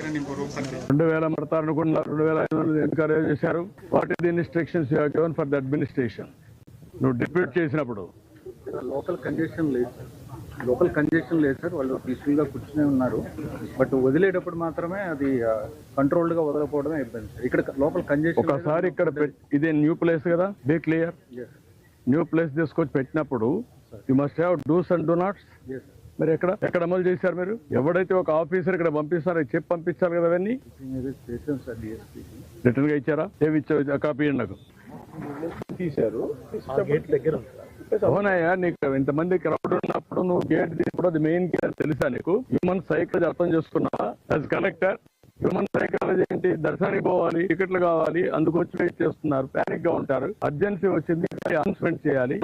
2000 పడతారనుకున్నారు, 2500 encourage చేశారు. What is the instructions you have given for the administration? నువ్వు డిప్యూట్ చేసినప్పుడు local congestion లేదు sir. వాళ్ళు పీస్ఫుల్ గా కూర్చునే ఉన్నారు. బట్ వదిలేటప్పుడు మాత్రమే అది కంట్రోల్డ్ గా వదలకపోవడమే ఇబ్బంది సార్. ఇక్కడ లోకల్ కంజెషన్ ఒకసారి ఇక్కడ ఇదే న్యూ ప్లేస్ కదా, బీ క్లియర్. న్యూ ప్లేస్ తీసుకొచ్చి పెట్టినప్పుడు you must have dos and don'ts. మరి ఎక్కడ అమలు చేశారు మీరు? ఎవడైతే ఒక ఆఫీసర్ ఇక్కడ పంపిస్తారో చెప్పి పంపించాలి కదా. అవన్నీ రిటర్న్ గా ఇచ్చారా? ఏమి ఇచ్చారు? కాపీ నాకు తీశారు. అవునయ్యా, నీకు ఇంతమంది క్రౌడ్ ఉన్నప్పుడు నువ్వు గేట్ తీసుకోవడం అది మెయిన్ గేట్ తెలుసా నీకు? హ్యూమన్ సైకాలజీ అర్థం చేసుకున్నావా? యాజ్ కలెక్టర్ హ్యూమన్ సైకాలజీ ఏంటి? దర్శనానికి పోవాలి, టికెట్లు కావాలి, అందుకు వచ్చి వెయిట్ చేస్తున్నారు, ప్యానిక్ గా ఉంటారు. అర్జెన్సీ వచ్చింది, అనౌన్స్మెంట్ చేయాలి.